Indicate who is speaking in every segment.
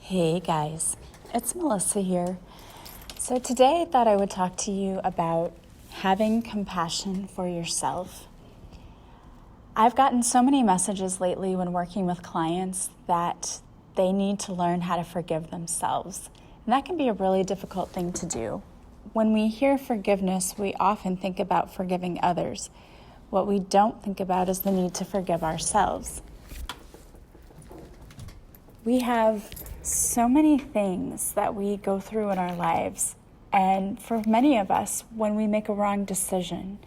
Speaker 1: Hey guys, it's Melissa here. So today I thought I would talk to you about having compassion for yourself. I've gotten so many messages lately when working with clients that they need to learn how to forgive themselves. And that can be a really difficult thing to do. When we hear forgiveness, we often think about forgiving others. What we don't think about is the need to forgive ourselves. We have so many things that we go through in our lives. And for many of us, when we make a wrong decision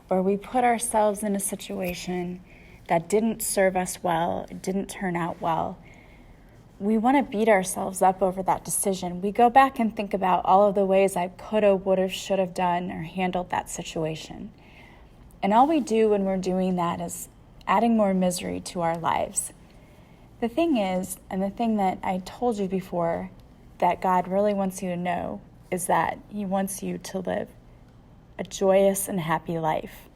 Speaker 1: or we put ourselves in a situation that didn't serve us well, it didn't turn out well, we want to beat ourselves up over that decision. We go back and think about all of the ways I could have, would have, should have done or handled that situation. And all we do when we're doing that is adding more misery to our lives. The thing is, and the thing that I told you before that God really wants you to know is that He wants you to live a joyous and happy life.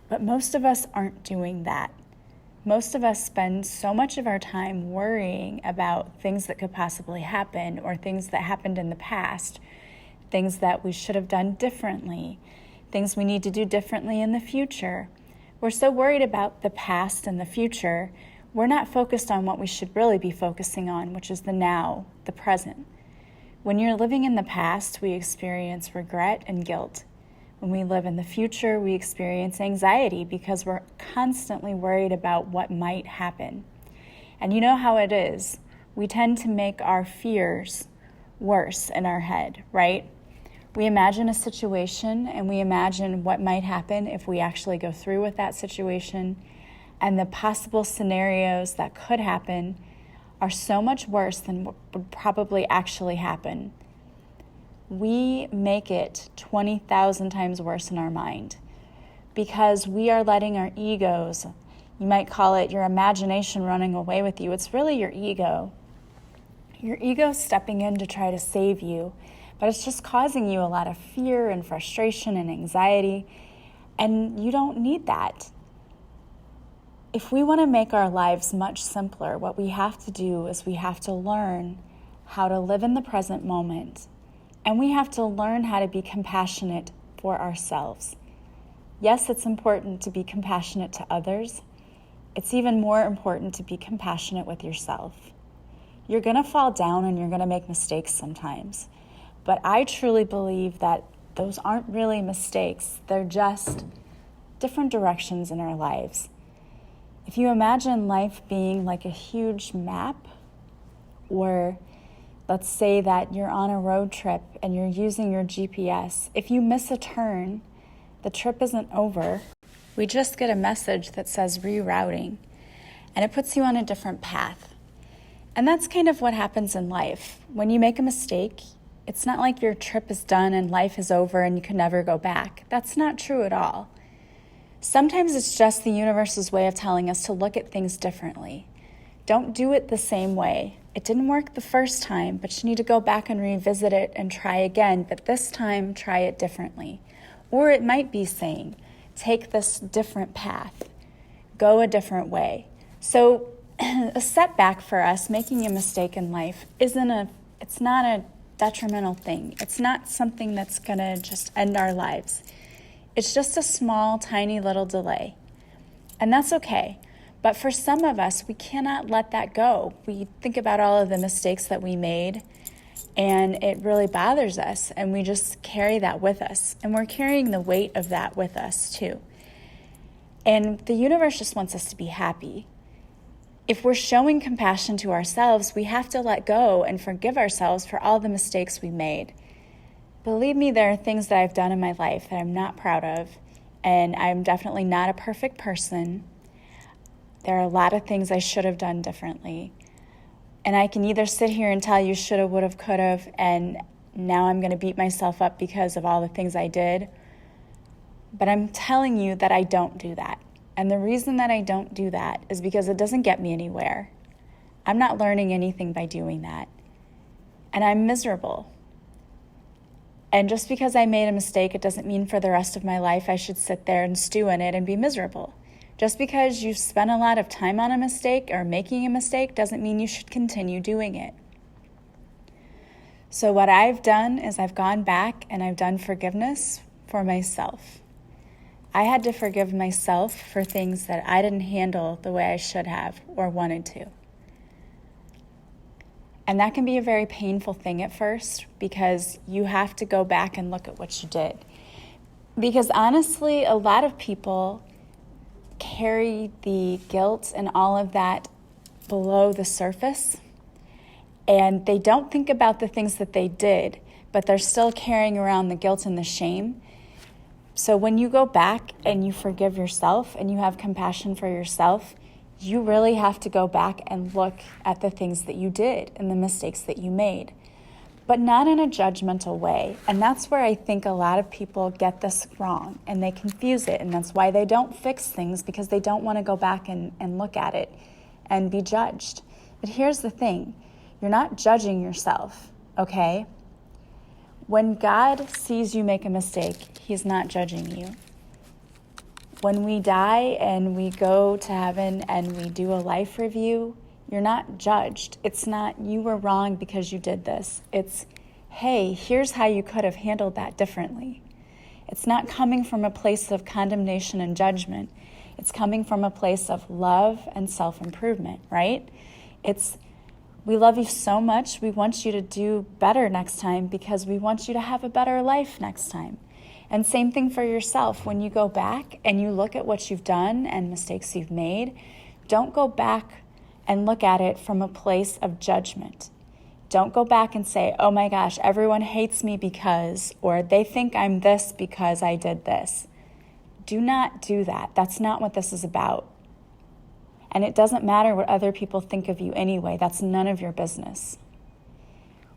Speaker 1: But most of us aren't doing that. Most of us spend so much of our time worrying about things that could possibly happen or things that happened in the past, things that we should have done differently, things we need to do differently in the future. We're so worried about the past and the future, we're not focused on what we should really be focusing on, which is the now, the present. When you're living in the past, we experience regret and guilt. When we live in the future, we experience anxiety because we're constantly worried about what might happen. And you know how it is. We tend to make our fears worse in our head, right? We imagine a situation and we imagine what might happen if we actually go through with that situation. And the possible scenarios that could happen are so much worse than what would probably actually happen. We make it 20,000 times worse in our mind because we are letting our egos, you might call it your imagination running away with you. It's really your ego. Your ego stepping in to try to save you, but it's just causing you a lot of fear and frustration and anxiety, and you don't need that. If we want to make our lives much simpler, what we have to do is we have to learn how to live in the present moment. And we have to learn how to be compassionate for ourselves. Yes, it's important to be compassionate to others. It's even more important to be compassionate with yourself. You're going to fall down and you're going to make mistakes sometimes. But I truly believe that those aren't really mistakes. They're just different directions in our lives. If you imagine life being like a huge map, or let's say that you're on a road trip and you're using your GPS, if you miss a turn, the trip isn't over. We just get a message that says rerouting, and it puts you on a different path. And that's kind of what happens in life. When you make a mistake, it's not like your trip is done and life is over and you can never go back. That's not true at all. Sometimes it's just the universe's way of telling us to look at things differently. Don't do it the same way. It didn't work the first time, but you need to go back and revisit it and try again, but this time try it differently. Or it might be saying, take this different path, go a different way. So a setback for us, making a mistake in life, it's not a detrimental thing. It's not something that's gonna just end our lives. It's just a small, tiny little delay. And that's okay. But for some of us, we cannot let that go. We think about all of the mistakes that we made, and it really bothers us, and we just carry that with us. And we're carrying the weight of that with us too. And the universe just wants us to be happy. If we're showing compassion to ourselves, we have to let go and forgive ourselves for all the mistakes we made. Believe me, there are things that I've done in my life that I'm not proud of, and I'm definitely not a perfect person. There are a lot of things I should have done differently. And I can either sit here and tell you shoulda, woulda, coulda, and now I'm going to beat myself up because of all the things I did. But I'm telling you that I don't do that. And the reason that I don't do that is because it doesn't get me anywhere. I'm not learning anything by doing that. And I'm miserable. And just because I made a mistake, it doesn't mean for the rest of my life I should sit there and stew in it and be miserable. Just because you spent a lot of time on a mistake or making a mistake doesn't mean you should continue doing it. So what I've done is I've gone back and I've done forgiveness for myself. I had to forgive myself for things that I didn't handle the way I should have or wanted to. And that can be a very painful thing at first because you have to go back and look at what you did. Because honestly, a lot of people carry the guilt and all of that below the surface, and they don't think about the things that they did, but they're still carrying around the guilt and the shame. So when you go back and you forgive yourself and you have compassion for yourself, you really have to go back and look at the things that you did and the mistakes that you made, but not in a judgmental way. And that's where I think a lot of people get this wrong and they confuse it. And that's why they don't fix things, because they don't want to go back and look at it and be judged. But here's the thing. You're not judging yourself, okay? When God sees you make a mistake, he's not judging you. When we die and we go to heaven and we do a life review, you're not judged. It's not, you were wrong because you did this. It's, hey, here's how you could have handled that differently. It's not coming from a place of condemnation and judgment. It's coming from a place of love and self-improvement, right? It's, we love you so much, we want you to do better next time because we want you to have a better life next time. And same thing for yourself. When you go back and you look at what you've done and mistakes you've made, don't go back and look at it from a place of judgment. Don't go back and say, oh my gosh, everyone hates me because, or they think I'm this because I did this. Do not do that. That's not what this is about. And it doesn't matter what other people think of you anyway. That's none of your business.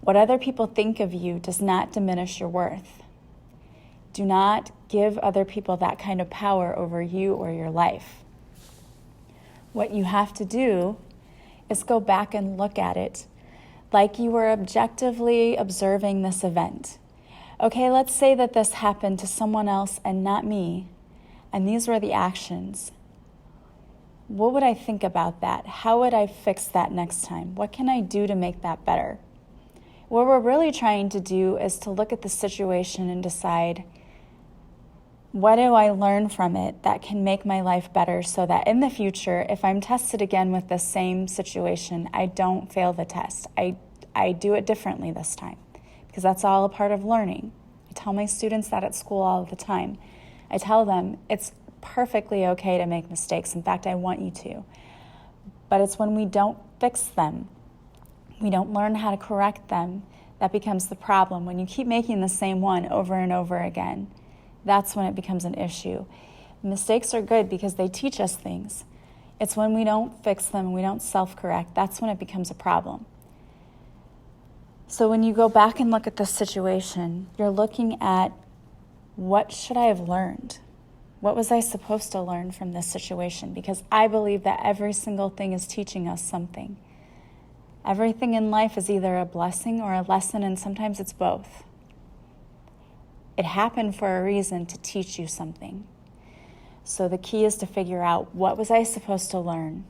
Speaker 1: What other people think of you does not diminish your worth. Do not give other people that kind of power over you or your life. What you have to do is go back and look at it like you were objectively observing this event. Okay, let's say that this happened to someone else and not me, and these were the actions. What would I think about that? How would I fix that next time? What can I do to make that better? What we're really trying to do is to look at the situation and decide, what do I learn from it that can make my life better so that in the future, if I'm tested again with the same situation, I don't fail the test. I do it differently this time, because that's all a part of learning. I tell my students that at school all the time. I tell them it's perfectly okay to make mistakes. In fact, I want you to. But it's when we don't fix them, we don't learn how to correct them, that becomes the problem. When you keep making the same one over and over again, that's when it becomes an issue. Mistakes are good because they teach us things. It's when we don't fix them, we don't self-correct, that's when it becomes a problem. So when you go back and look at this situation, you're looking at, what should I have learned? What was I supposed to learn from this situation? Because I believe that every single thing is teaching us something. Everything in life is either a blessing or a lesson, and sometimes it's both. It happened for a reason, to teach you something. So the key is to figure out, what was I supposed to learn?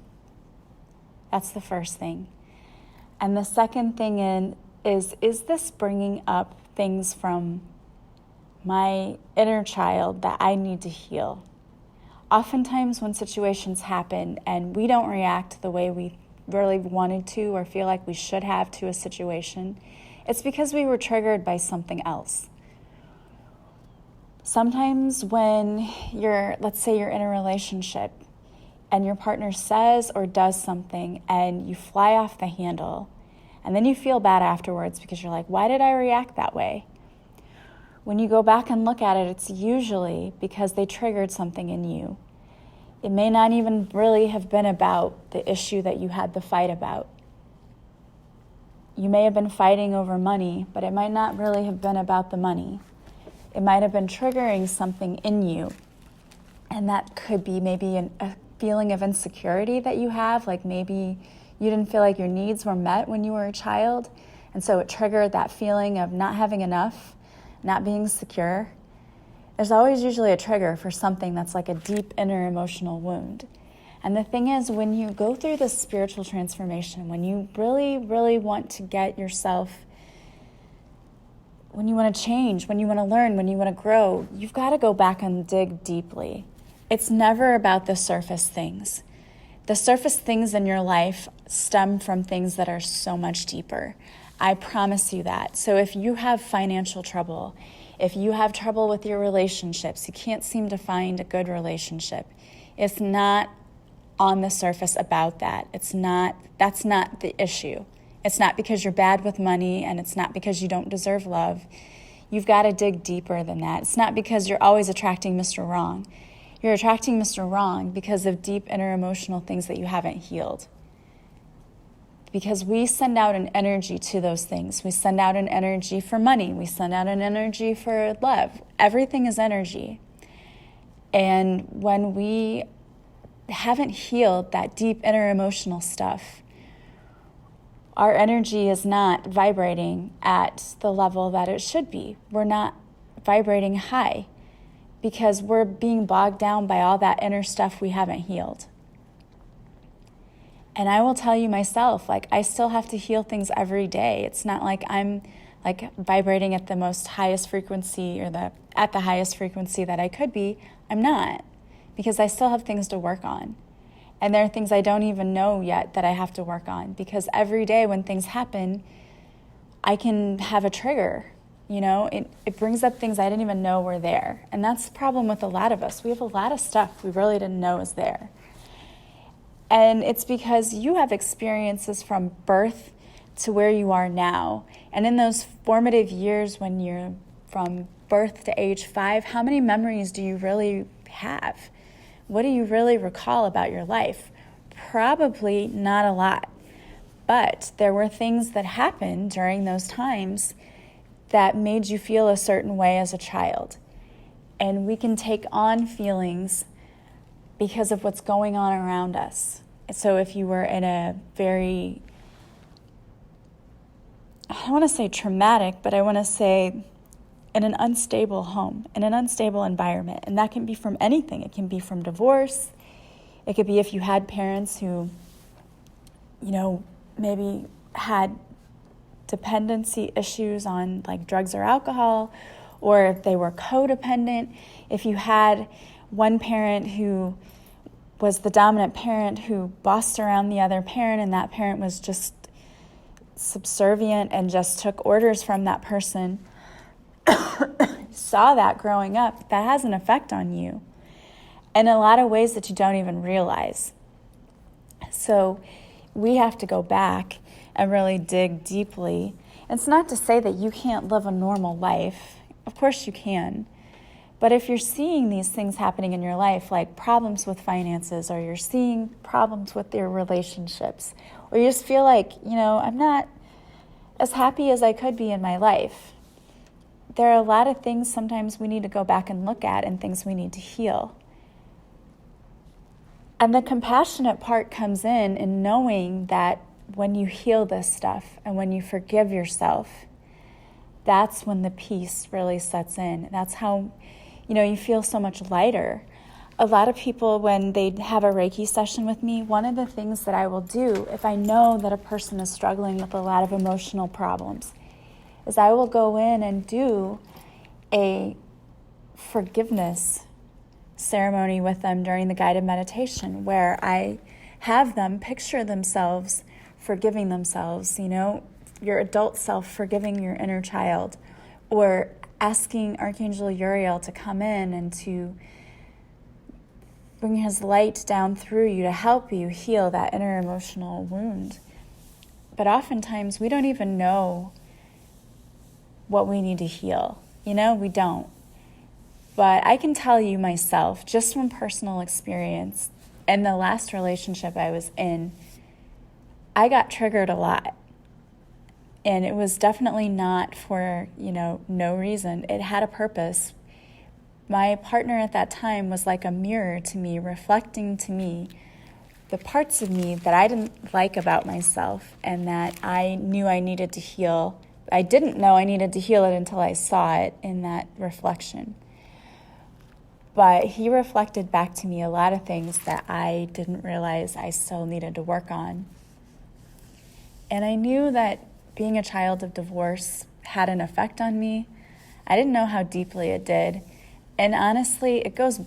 Speaker 1: That's the first thing. And the second thing is this bringing up things from my inner child that I need to heal? Oftentimes when situations happen and we don't react the way we really wanted to or feel like we should have to a situation, it's because we were triggered by something else. Sometimes when let's say you're in a relationship and your partner says or does something and you fly off the handle, and then you feel bad afterwards because you're like, why did I react that way? When you go back and look at it, it's usually because they triggered something in you. It may not even really have been about the issue that you had the fight about. You may have been fighting over money, but it might not really have been about the money. It might have been triggering something in you. And that could be maybe a feeling of insecurity that you have, like maybe you didn't feel like your needs were met when you were a child, and so it triggered that feeling of not having enough, not being secure. There's always usually a trigger for something that's like a deep inner emotional wound. And the thing is, when you go through this spiritual transformation, when you really, really want to get yourself, when you want to change, when you want to learn, when you want to grow, you've got to go back and dig deeply. It's never about the surface things. The surface things in your life stem from things that are so much deeper. I promise you that. So if you have financial trouble, if you have trouble with your relationships, you can't seem to find a good relationship, it's not on the surface about that. That's not the issue. It's not because you're bad with money, and it's not because you don't deserve love. You've got to dig deeper than that. It's not because you're always attracting Mr. Wrong. You're attracting Mr. Wrong because of deep inner emotional things that you haven't healed. Because we send out an energy to those things. We send out an energy for money. We send out an energy for love. Everything is energy. And when we haven't healed that deep inner emotional stuff, our energy is not vibrating at the level that it should be. We're not vibrating high because we're being bogged down by all that inner stuff we haven't healed. And I will tell you myself, I still have to heal things every day. It's not like I'm vibrating at the most highest frequency or at the highest frequency that I could be. I'm not, because I still have things to work on. And there are things I don't even know yet that I have to work on, because every day when things happen, I can have a trigger. It brings up things I didn't even know were there. And that's the problem with a lot of us. We have a lot of stuff we really didn't know is there. And it's because you have experiences from birth to where you are now. And in those formative years when you're from birth to age 5, how many memories do you really have? What do you really recall about your life? Probably not a lot. But there were things that happened during those times that made you feel a certain way as a child. And we can take on feelings because of what's going on around us. So if you were in a very, I don't want to say traumatic, but I want to say in an unstable home, in an unstable environment, and that can be from anything. It can be from divorce. It could be if you had parents who, maybe had dependency issues on drugs or alcohol, or if they were codependent. If you had one parent who was the dominant parent who bossed around the other parent, and that parent was just subservient and just took orders from that person, saw that growing up, that has an effect on you in a lot of ways that you don't even realize. So we have to go back and really dig deeply. It's not to say that you can't live a normal life. Of course you can. But if you're seeing these things happening in your life, like problems with finances, or you're seeing problems with your relationships, or you just feel like, I'm not as happy as I could be in my life, there are a lot of things sometimes we need to go back and look at, and things we need to heal. And the compassionate part comes in knowing that when you heal this stuff and when you forgive yourself, that's when the peace really sets in. That's how, you feel so much lighter. A lot of people, when they have a Reiki session with me, one of the things that I will do if I know that a person is struggling with a lot of emotional problems is I will go in and do a forgiveness ceremony with them during the guided meditation, where I have them picture themselves forgiving themselves, your adult self forgiving your inner child, or asking Archangel Uriel to come in and to bring his light down through you to help you heal that inner emotional wound. But oftentimes we don't even know what we need to heal. We don't. But I can tell you myself, just from personal experience, in the last relationship I was in, I got triggered a lot. And it was definitely not for, no reason. It had a purpose. My partner at that time was like a mirror to me, reflecting to me the parts of me that I didn't like about myself and that I knew I needed to heal. I didn't know I needed to heal it until I saw it in that reflection. But he reflected back to me a lot of things that I didn't realize I still needed to work on. And I knew that being a child of divorce had an effect on me. I didn't know how deeply it did. And honestly, it goes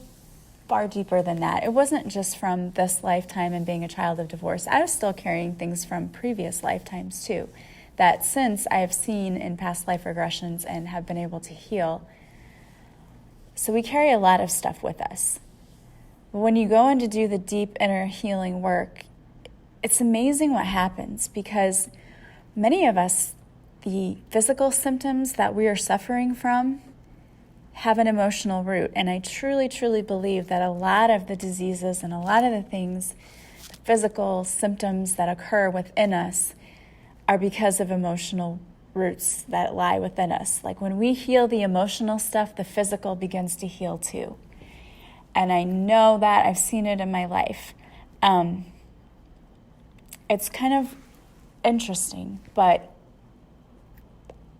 Speaker 1: far deeper than that. It wasn't just from this lifetime and being a child of divorce. I was still carrying things from previous lifetimes too, that since I have seen in past life regressions and have been able to heal. So we carry a lot of stuff with us. But when you go in to do the deep inner healing work, it's amazing what happens, because many of us, the physical symptoms that we are suffering from have an emotional root. And I truly, truly believe that a lot of the diseases and a lot of the things, the physical symptoms that occur within us are because of emotional roots that lie within us. Like when we heal the emotional stuff, the physical begins to heal too. And I know that I've seen it in my life. It's kind of interesting, but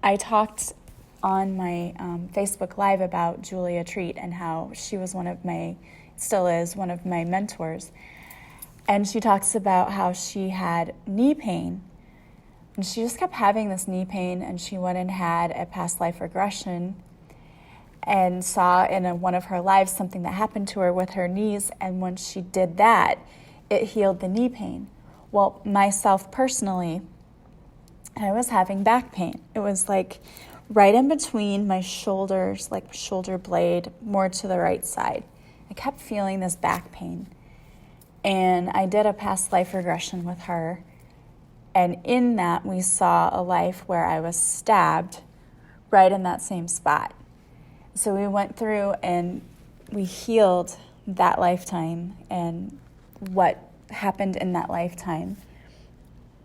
Speaker 1: I talked on my Facebook Live about Julia Treat and how she was still is one of my mentors. And she talks about how she had knee pain. And she just kept having this knee pain, and she went and had a past life regression and saw in one of her lives something that happened to her with her knees. And when she did that, it healed the knee pain. Well, myself personally, I was having back pain. It was like right in between my shoulders, like shoulder blade, more to the right side. I kept feeling this back pain. And I did a past life regression with her. And in that, we saw a life where I was stabbed right in that same spot. So we went through and we healed that lifetime and what happened in that lifetime.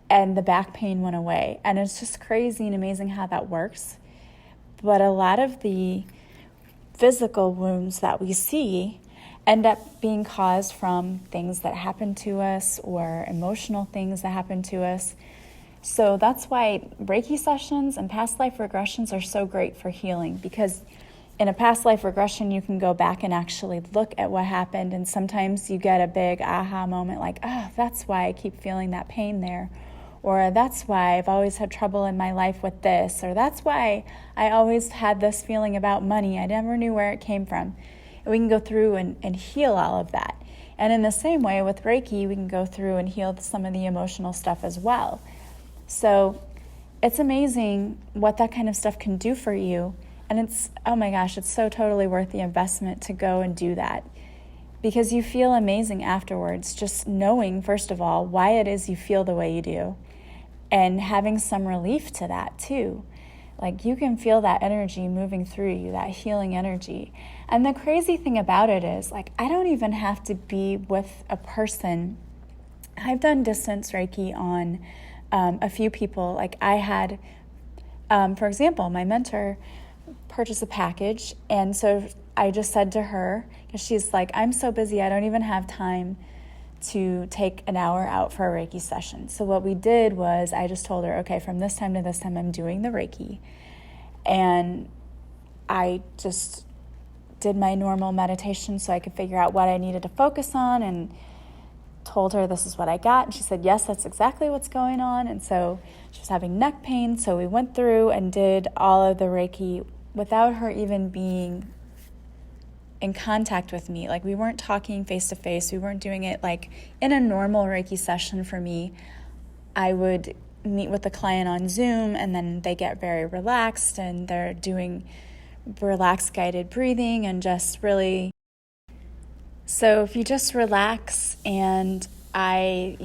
Speaker 1: And the back pain went away. And it's just crazy and amazing how that works. But a lot of the physical wounds that we see end up being caused from things that happen to us or emotional things that happen to us. So that's why Reiki sessions and past life regressions are so great for healing, because in a past life regression, you can go back and actually look at what happened. And sometimes you get a big aha moment like, oh, that's why I keep feeling that pain there. Or that's why I've always had trouble in my life with this. Or that's why I always had this feeling about money. I never knew where it came from. And we can go through and heal all of that. And in the same way with Reiki, we can go through and heal some of the emotional stuff as well. So it's amazing what that kind of stuff can do for you. And it's, oh my gosh, it's so totally worth the investment to go and do that. Because you feel amazing afterwards, just knowing, first of all, why it is you feel the way you do. And having some relief to that too. Like you can feel that energy moving through you, that healing energy. And the crazy thing about it is, like, I don't even have to be with a person. I've done distance Reiki on a few people. Like I had, for example, my mentor purchased a package. And so I just said to her, because she's like, I'm so busy, I don't even have time to take an hour out for a Reiki session. So what we did was I just told her, okay, from this time to this time, I'm doing the Reiki. And I just did my normal meditation so I could figure out what I needed to focus on, and told her this is what I got. And she said, yes, that's exactly what's going on. And so she was having neck pain. So we went through and did all of the Reiki without her even being in contact with me. Like we weren't talking face to face. We weren't doing it like in a normal Reiki session for me. I would meet with the client on Zoom, and then they get very relaxed and they're doing relaxed guided breathing and just really. So if you just relax and I,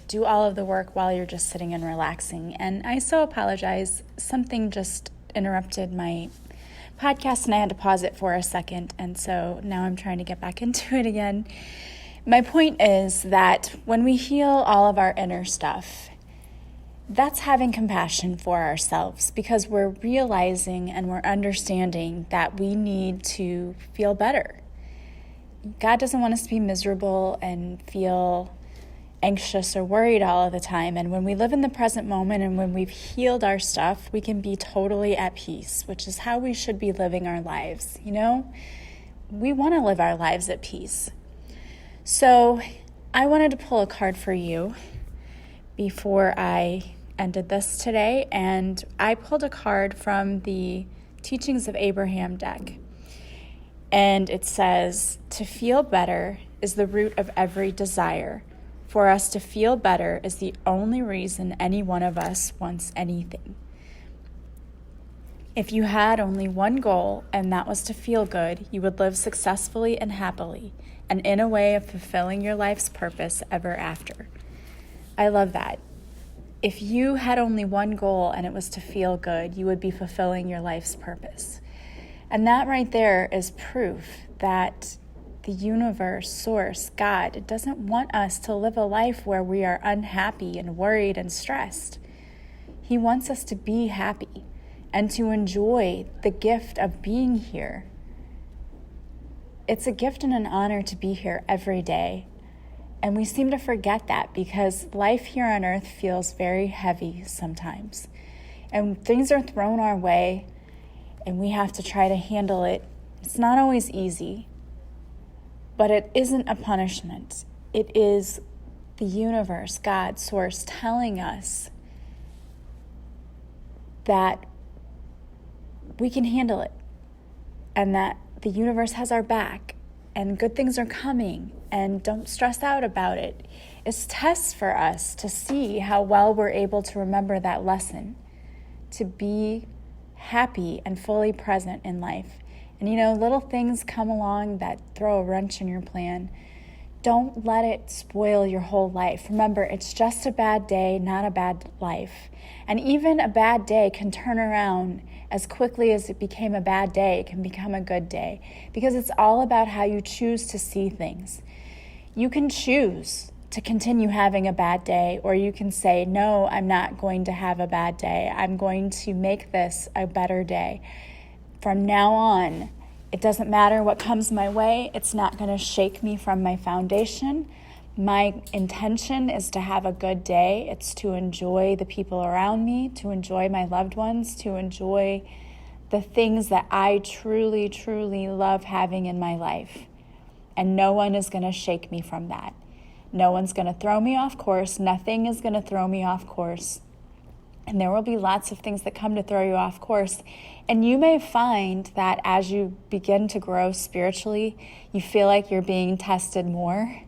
Speaker 1: do all of the work while you're just sitting and relaxing. And I so apologize. Something just interrupted my podcast and I had to pause it for a second. And so now I'm trying to get back into it again. My point is that when we heal all of our inner stuff, that's having compassion for ourselves, because we're realizing and we're understanding that we need to feel better. God doesn't want us to be miserable and feel anxious or worried all of the time. And when we live in the present moment and when we've healed our stuff, we can be totally at peace, which is how we should be living our lives. we want to live our lives at peace. So I wanted to pull a card for you before I ended this today, and I pulled a card from the Teachings of Abraham deck. And it says, to feel better is the root of every desire. For us to feel better is the only reason any one of us wants anything. If you had only one goal, and that was to feel good, you would live successfully and happily, and in a way of fulfilling your life's purpose ever after. I love that. If you had only one goal and it was to feel good, you would be fulfilling your life's purpose. And that right there is proof that the universe, source, God, doesn't want us to live a life where we are unhappy and worried and stressed. He wants us to be happy and to enjoy the gift of being here. It's a gift and an honor to be here every day. And we seem to forget that because life here on earth feels very heavy sometimes. And things are thrown our way and we have to try to handle it. It's not always easy, but it isn't a punishment. It is the universe, God, source, telling us that we can handle it and that the universe has our back and good things are coming and don't stress out about it. It's tests for us to see how well we're able to remember that lesson, to be happy and fully present in life. And little things come along that throw a wrench in your plan. Don't let it spoil your whole life. Remember, it's just a bad day, not a bad life. And even a bad day can turn around as quickly as it became a bad day. It can become a good day because it's all about how you choose to see things. You can choose to continue having a bad day, or you can say, no, I'm not going to have a bad day. I'm going to make this a better day. From now on, it doesn't matter what comes my way. It's not going to shake me from my foundation. My intention is to have a good day. It's to enjoy the people around me, to enjoy my loved ones, to enjoy the things that I truly, truly love having in my life. And no one is going to shake me from that. No one's going to throw me off course. Nothing is going to throw me off course. And there will be lots of things that come to throw you off course. And you may find that as you begin to grow spiritually, you feel like you're being tested more.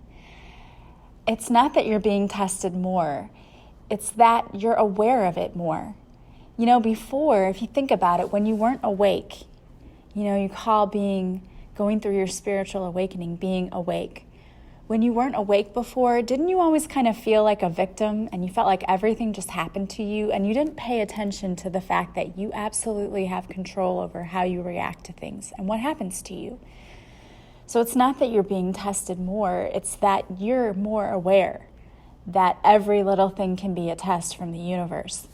Speaker 1: It's not that you're being tested more. It's that you're aware of it more. Before, if you think about it, when you weren't awake, you call going through your spiritual awakening, being awake. When you weren't awake before, didn't you always kind of feel like a victim and you felt like everything just happened to you and you didn't pay attention to the fact that you absolutely have control over how you react to things and what happens to you? So it's not that you're being tested more, it's that you're more aware that every little thing can be a test from the universe.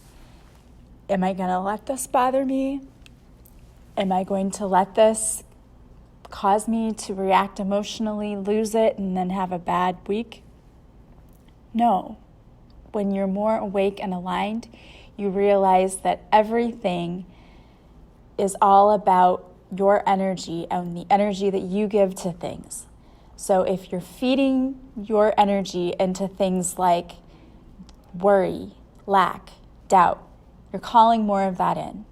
Speaker 1: Am I going to let this bother me? Am I going to let this cause me to react emotionally, lose it, and then have a bad week? No. When you're more awake and aligned, you realize that everything is all about your energy and the energy that you give to things. So if you're feeding your energy into things like worry, lack, doubt, you're calling more of that in.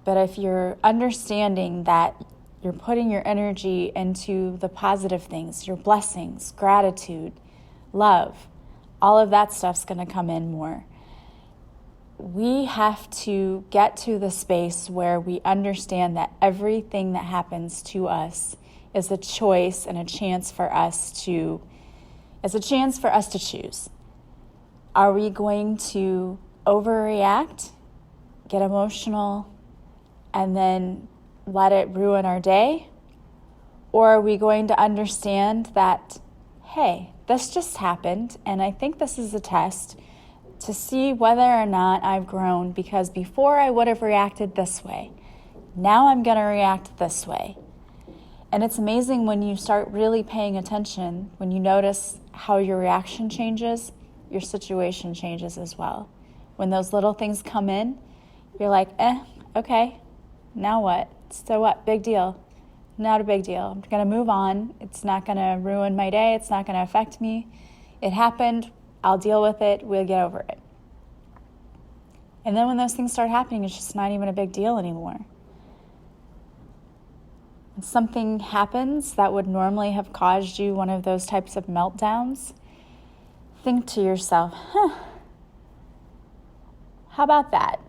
Speaker 1: But if you're understanding that you're putting your energy into the positive things, your blessings, gratitude, love, all of that stuff's going to come in more. We have to get to the space where we understand that everything that happens to us is a choice and a chance for us to choose. Are we going to overreact, get emotional, and then let it ruin our day? Or are we going to understand that, hey, this just happened, and I think this is a test to see whether or not I've grown, because before I would have reacted this way. Now I'm going to react this way. And it's amazing when you start really paying attention, when you notice how your reaction changes, your situation changes as well. When those little things come in, you're like, okay, now what? So what? Big deal. Not a big deal. I'm going to move on. It's not going to ruin my day. It's not going to affect me. It happened. I'll deal with it. We'll get over it. And then when those things start happening, it's just not even a big deal anymore. When something happens that would normally have caused you one of those types of meltdowns, think to yourself, how about that?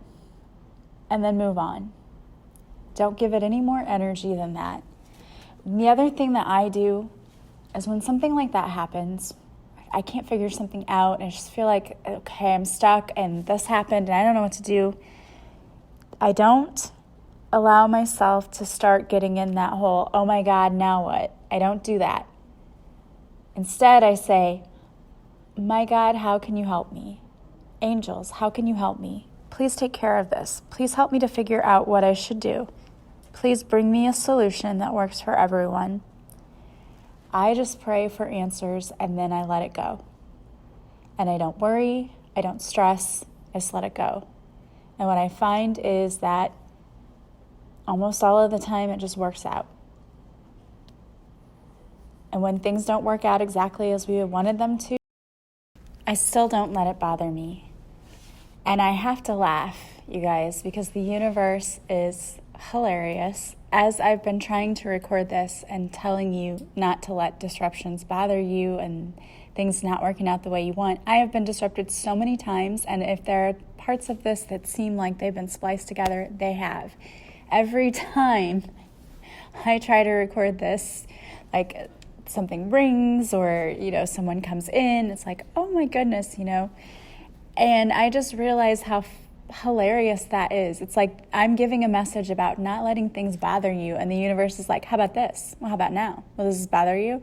Speaker 1: And then move on. Don't give it any more energy than that. And the other thing that I do is when something like that happens, I can't figure something out, and I just feel like, okay, I'm stuck, and this happened, and I don't know what to do. I don't allow myself to start getting in that whole, oh my God, now what? I don't do that. Instead, I say, my God, how can you help me? Angels, how can you help me? Please take care of this. Please help me to figure out what I should do. Please bring me a solution that works for everyone. I just pray for answers, and then I let it go. And I don't worry, I don't stress, I just let it go. And what I find is that almost all of the time it just works out. And when things don't work out exactly as we wanted them to, I still don't let it bother me. And I have to laugh, you guys, because the universe is hilarious. As I've been trying to record this and telling you not to let disruptions bother you and things not working out the way you want, I have been disrupted so many times, and if there are parts of this that seem like they've been spliced together, they have. Every time I try to record this, like something rings or, someone comes in, it's like, oh my goodness, and I just realize how hilarious that is. It's like I'm giving a message about not letting things bother you, and the universe is like, how about this? Well, how about now? Will this bother you?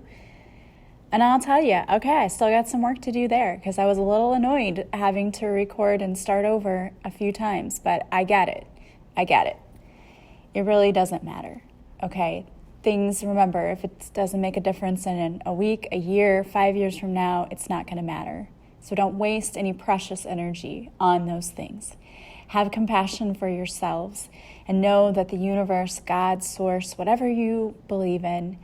Speaker 1: And I'll tell you, okay, I still got some work to do there because I was a little annoyed having to record and start over a few times, but I get it. It really doesn't matter, okay? Things, remember, if it doesn't make a difference in a week, a year, 5 years from now, it's not going to matter. So don't waste any precious energy on those things. Have compassion for yourselves and know that the universe, God, source, whatever you believe in,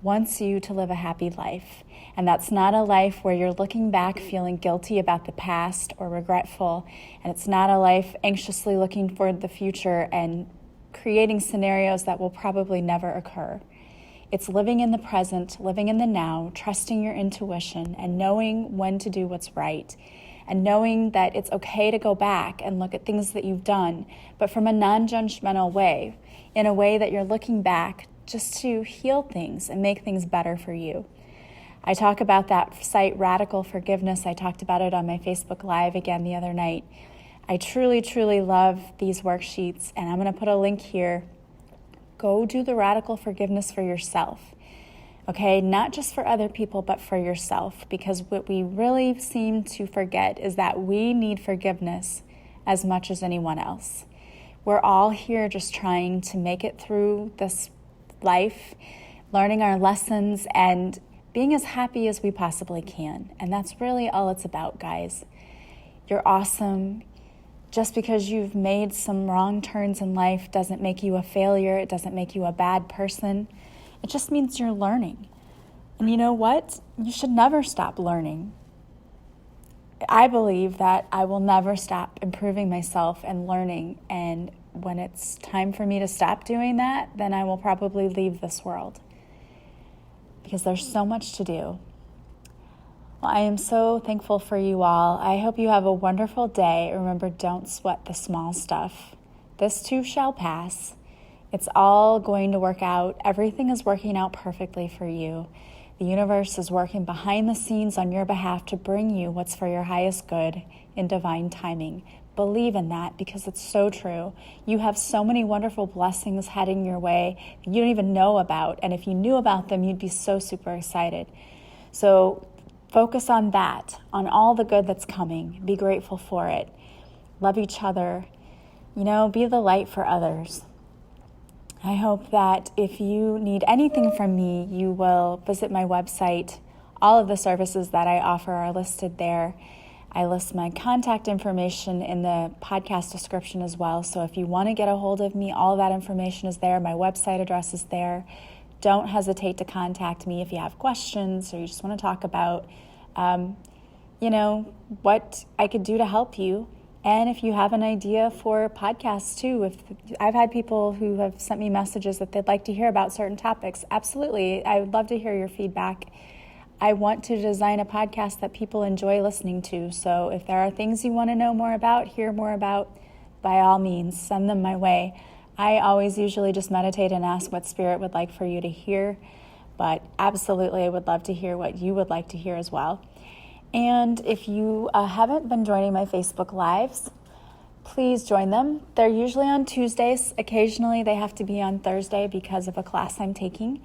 Speaker 1: wants you to live a happy life. And that's not a life where you're looking back feeling guilty about the past or regretful. And it's not a life anxiously looking for the future and creating scenarios that will probably never occur. It's living in the present, living in the now, trusting your intuition and knowing when to do what's right. And knowing that it's okay to go back and look at things that you've done, but from a non-judgmental way, in a way that you're looking back just to heal things and make things better for you. I talk about that site, Radical Forgiveness. I talked about it on my Facebook Live again the other night. I truly, truly love these worksheets, and I'm going to put a link here. Go do the Radical Forgiveness for yourself. Okay, not just for other people, but for yourself. Because what we really seem to forget is that we need forgiveness as much as anyone else. We're all here just trying to make it through this life, learning our lessons, and being as happy as we possibly can. And that's really all it's about, guys. You're awesome. Just because you've made some wrong turns in life doesn't make you a failure. It doesn't make you a bad person. It just means you're learning. And you know what? You should never stop learning. I believe that I will never stop improving myself and learning. And when it's time for me to stop doing that, then I will probably leave this world. Because there's so much to do. Well, I am so thankful for you all. I hope you have a wonderful day. Remember, don't sweat the small stuff. This too shall pass. It's all going to work out. Everything is working out perfectly for you. The universe is working behind the scenes on your behalf to bring you what's for your highest good in divine timing. Believe in that because it's so true. You have so many wonderful blessings heading your way that you don't even know about. And if you knew about them, you'd be so super excited. So focus on that, on all the good that's coming. Be grateful for it. Love each other. Be the light for others. I hope that if you need anything from me, you will visit my website. All of the services that I offer are listed there. I list my contact information in the podcast description as well. So if you want to get a hold of me, all of that information is there. My website address is there. don't hesitate to contact me if you have questions or you just want to talk about, what I could do to help you. And if you have an idea for podcasts too, if I've had people who have sent me messages that they'd like to hear about certain topics, absolutely. I would love to hear your feedback. I want to design a podcast that people enjoy listening to. So if there are things you want to know more about, hear more about, by all means, send them my way. I always usually just meditate and ask what Spirit would like for you to hear. But absolutely, I would love to hear what you would like to hear as well. And if you haven't been joining my Facebook Lives, please join them. They're usually on Tuesdays. Occasionally they have to be on Thursday because of a class I'm taking.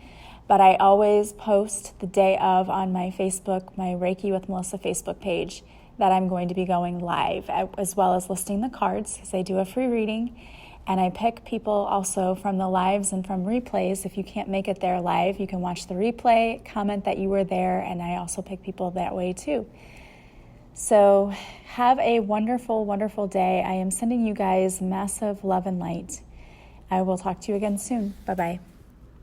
Speaker 1: But I always post the day of on my Facebook, my Reiki with Melissa Facebook page, that I'm going to be going live, as well as listing the cards, because I do a free reading. And I pick people also from the lives and from replays. If you can't make it there live, you can watch the replay, comment that you were there, and I also pick people that way too. So have a wonderful, wonderful day. I am sending you guys massive love and light. I will talk to you again soon. Bye-bye.